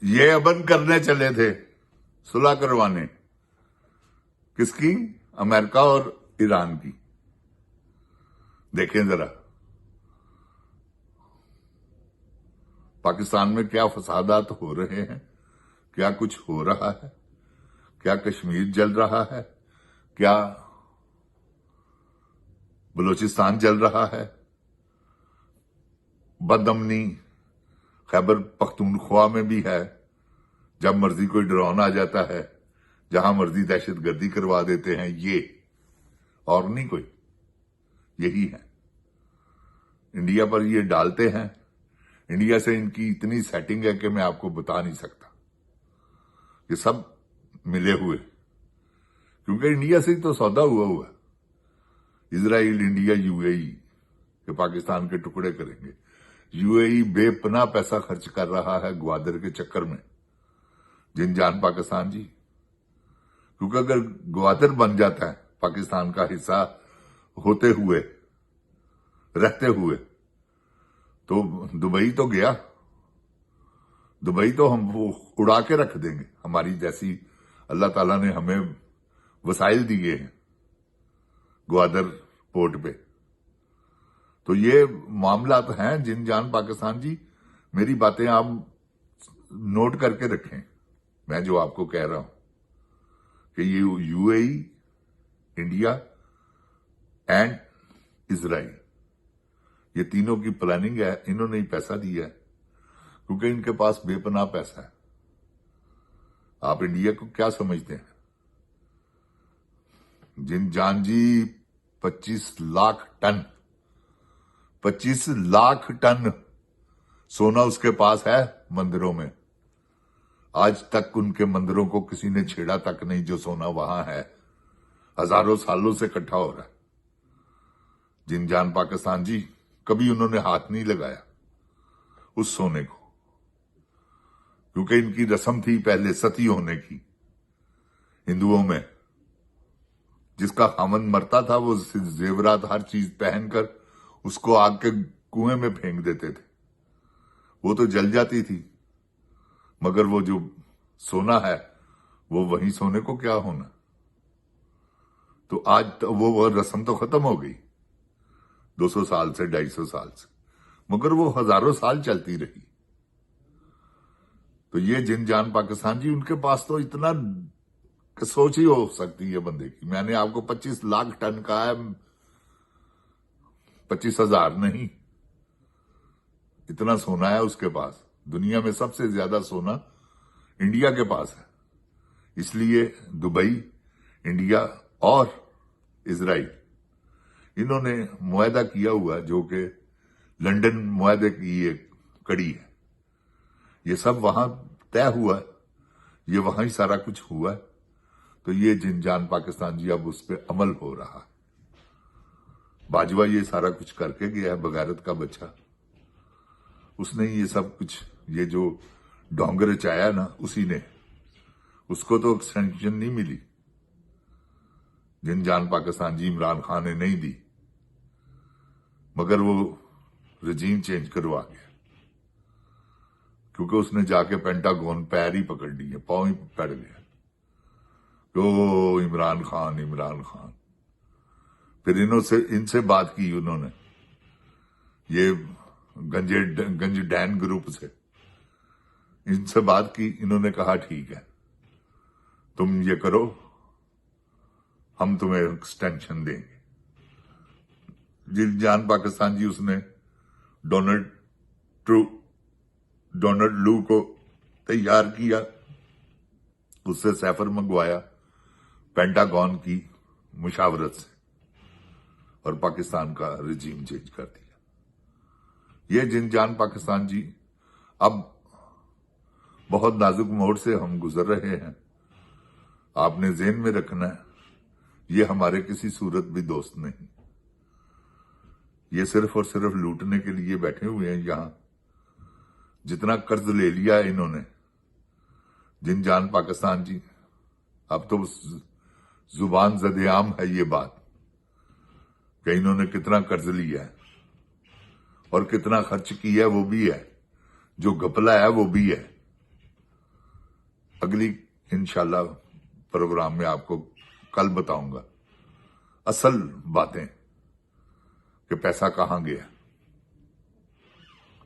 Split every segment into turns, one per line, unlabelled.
یہ ابن کرنے چلے تھے صلح کروانے، کس کی؟ امریکہ اور ایران کی۔ دیکھیں ذرا پاکستان میں کیا فسادات ہو رہے ہیں، کیا کچھ ہو رہا ہے، کیا کشمیر جل رہا ہے، کیا بلوچستان جل رہا ہے، بدامنی خیبر پختونخوا میں بھی ہے، جب مرضی کوئی ڈرون آ جاتا ہے، جہاں مرضی دہشت گردی کروا دیتے ہیں، یہ اور نہیں کوئی، یہی ہے۔ انڈیا پر یہ ڈالتے ہیں، انڈیا سے ان کی اتنی سیٹنگ ہے کہ میں آپ کو بتا نہیں سکتا، یہ سب ملے ہوئے، کیونکہ انڈیا سے ہی تو سودا ہوا ہے۔ اسرائیل، انڈیا، یو اے ای کہ پاکستان کے ٹکڑے کریں گے۔ یو اے ای بے پناہ پیسہ خرچ کر رہا ہے گوادر کے چکر میں، جن جان پاکستان جی، کیونکہ اگر گوادر بن جاتا ہے پاکستان کا حصہ ہوتے ہوئے، رہتے ہوئے، تو دبئی تو گیا، دبئی تو ہم وہ اڑا کے رکھ دیں گے، ہماری جیسی اللہ تعالیٰ نے ہمیں وسائل دیے ہیں گوادر پورٹ پہ۔ تو یہ معاملات ہیں جن جان پاکستان جی، میری باتیں آپ نوٹ کر کے رکھیں، میں جو آپ کو کہہ رہا ہوں کہ یہ you a E, India and Israel, یہ تینوں کی پلاننگ ہے، انہوں نے ہی پیسہ دیا ہے، کیونکہ ان کے پاس بے پناہ پیسہ ہے۔ آپ انڈیا کو کیا سمجھتے ہیں؟ جن جان جی 25 لاکھ ٹن سونا اس کے پاس ہے مندروں میں، آج تک ان کے مندروں کو کسی نے چھیڑا تک نہیں، جو سونا وہاں ہے ہزاروں سالوں سے اکٹھا ہو رہا ہے۔ جن جان پاکستان جی، کبھی انہوں نے ہاتھ نہیں لگایا اس سونے کو، کیونکہ ان کی رسم تھی پہلے ستی ہونے کی ہندوؤں میں، جس کا خامند مرتا تھا وہ زیورات ہر چیز پہن کر اس کو آگ کے کنویں میں پھینک دیتے تھے، وہ تو جل جاتی تھی، مگر وہ جو سونا ہے وہ وہی سونے کو کیا ہونا۔ تو آج وہ رسم تو ختم ہو گئی 200 سال سے، 250 سال سے، مگر وہ ہزاروں سال چلتی رہی۔ تو یہ جن جان پاکستان جی، ان کے پاس تو اتنا سوچ ہی ہو سکتی ہے بندے کی۔ میں نے آپ کو 25 لاکھ ٹن کہا ہے، 25,000 نہیں، اتنا سونا ہے اس کے پاس۔ دنیا میں سب سے زیادہ سونا انڈیا کے پاس ہے، اس لیے دبئی، انڈیا اور اسرائیل، انہوں نے معاہدہ کیا ہوا ہے، جو کہ لنڈن معاہدے کی ایک کڑی ہے۔ یہ سب وہاں طے ہوا ہے، یہ وہاں ہی سارا کچھ ہوا ہے۔ تو یہ جن جان پاکستان جی، اب اس پہ عمل ہو رہا ہے۔ باجوہ یہ سارا کچھ کر کے گیا ہے، بغیرت کا بچہ، اس نے یہ سب کچھ، یہ جو ڈونگر چایا نا، اسی نے، اس کو تو ایکسٹینشن نہیں ملی، جن جان پاکستان جی عمران خان نے نہیں دی، مگر وہ رجیم چینج کروا گیا، کیونکہ اس نے جا کے پینٹاگون پیر ہی پکڑ لیے، پاؤں ہی پڑ گیا کہ او عمران خان۔ پھر ان سے بات کی انہوں نے، یہ گنج ڈین گروپ سے ان سے بات کی، انہوں نے کہا ٹھیک ہے تم یہ کرو، ہم تمہیں ایکسٹینشن دیں گے۔ جن جان پاکستان جی، اس نے ڈونلڈ لو کو تیار کیا، اس سے سیفر منگوایا پینٹاگون کی مشاورت سے، اور پاکستان کا رجیم چینج کر دیا۔ یہ جن جان پاکستان جی، اب بہت نازک موڑ سے ہم گزر رہے ہیں، آپ نے ذہن میں رکھنا ہے، یہ ہمارے کسی صورت بھی دوست نہیں، یہ صرف اور صرف لوٹنے کے لیے بیٹھے ہوئے ہیں یہاں۔ جتنا قرض لے لیا ہے انہوں نے، جن جان پاکستان جی، اب تو زبان زد عام ہے یہ بات کہ انہوں نے کتنا قرض لیا ہے اور کتنا خرچ کیا ہے، وہ بھی ہے، جو گھپلا ہے وہ بھی ہے۔ اگلی انشاءاللہ پروگرام میں آپ کو کل بتاؤں گا اصل باتیں کہ پیسہ کہاں گیا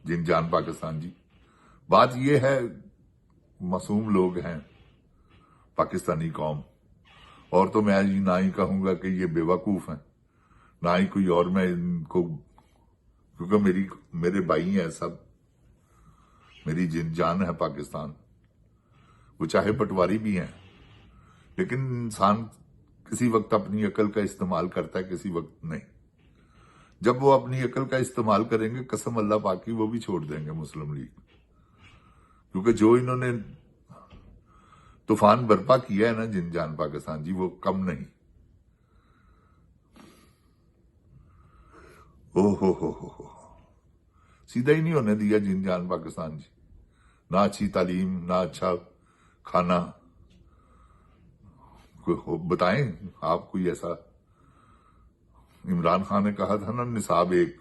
جن جان پاکستان جی. بات یہ ہے معصوم لوگ ہیں پاکستانی قوم، اور تو میں نہ ہی کہوں گا کہ یہ بے وقوف ہیں، نہ ہی کوئی اور. میں ان کو کیونکہ میرے بھائی ہیں سب، میری جن جان ہے پاکستان. وہ چاہے پٹواری بھی ہیں، لیکن انسان کسی وقت اپنی عقل کا استعمال کرتا ہے، کسی وقت نہیں. جب وہ اپنی عقل کا استعمال کریں گے قسم اللہ پاک کی وہ بھی چھوڑ دیں گے مسلم لیگ، کیونکہ جو انہوں نے طوفان برپا کیا ہے نا جن جان پاکستان جی، وہ کم نہیں. ہو سیدھا ہی نہیں ہونے دیا جن جان پاکستان جی. نہ اچھی تعلیم، نہ اچھا کھانا. بتائیں آپ کوئی ایسا. عمران خان نے کہا تھا نا نصاب ایک،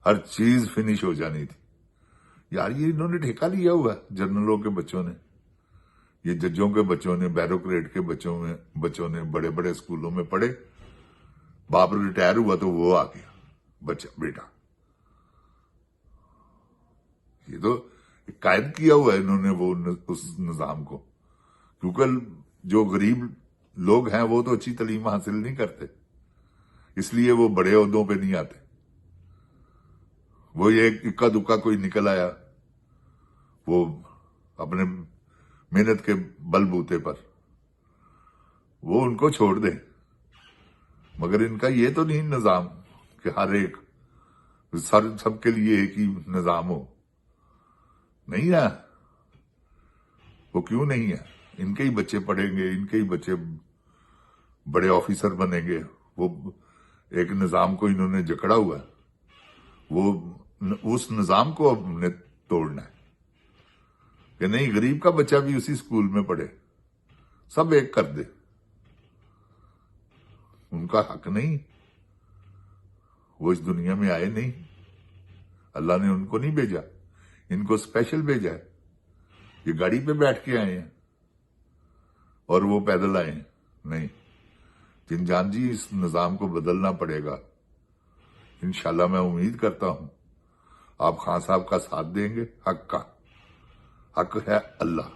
ہر چیز فنش ہو جانی تھی. یار یہ انہوں نے ٹھیکہ لیا ہوا ہے جنرلوں کے بچوں نے، یہ ججوں کے بچوں نے، بیوروکریٹ کے بچوں نے بڑے بڑے اسکولوں میں پڑھے. باپ ریٹائر ہوا تو وہ آ گیا بیٹا. یہ تو قائد کیا ہوا ہے انہوں نے وہ اس نظام کو، کیونکہ جو غریب لوگ ہیں وہ تو اچھی تعلیم حاصل نہیں کرتے، اس لیے وہ بڑے عہدوں پہ نہیں آتے. وہ یہ اکا دکا کوئی نکل آیا وہ اپنے محنت کے بل بوتے پر، وہ ان کو چھوڑ دیں. مگر ان کا یہ تو نہیں نظام کہ ہر ایک سب کے لیے ایک ہی نظام ہو. نہیں ہے. وہ کیوں نہیں ہے؟ ان کے ہی بچے پڑھیں گے، ان کے ہی بچے بڑے آفیسر بنیں گے. وہ ایک نظام کو انہوں نے جکڑا ہوا ہے، وہ اس نظام کو اب نے توڑنا ہے کہ نہیں غریب کا بچہ بھی اسی اسکول میں پڑھے، سب ایک کر دے. ان کا حق نہیں، وہ اس دنیا میں آئے نہیں، اللہ نے ان کو نہیں بھیجا، ان کو اسپیشل بھیجا ہے. یہ گاڑی پہ بیٹھ کے آئے ہیں اور وہ پیدل آئے ہیں. نہیں جن جان جی، اس نظام کو بدلنا پڑے گا. انشاءاللہ میں امید کرتا ہوں آپ خان صاحب کا ساتھ دیں گے. حق کا حق ہے اللہ،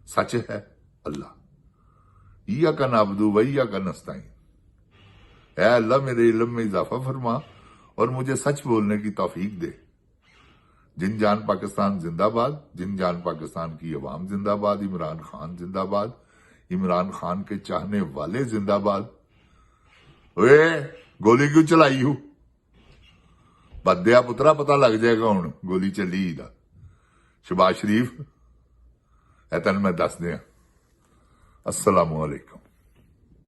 سچ ہے اللہ. ایاک نعبد و ایاک نستعین. اے اللہ میرے علم میں اضافہ فرما اور مجھے سچ بولنے کی توفیق دے. جن جان پاکستان زندہ باد. جن جان پاکستان کی عوام زندہ باد. عمران خان زندہ باد. عمران خان کے چاہنے والے زندہ باد. گولی کیوں چلائی ہوں؟ بدیا پترا پتا لگ جائے گا ہوں گولی چلی دا. شباز شریف تین میں دس دیا. السلام علیکم.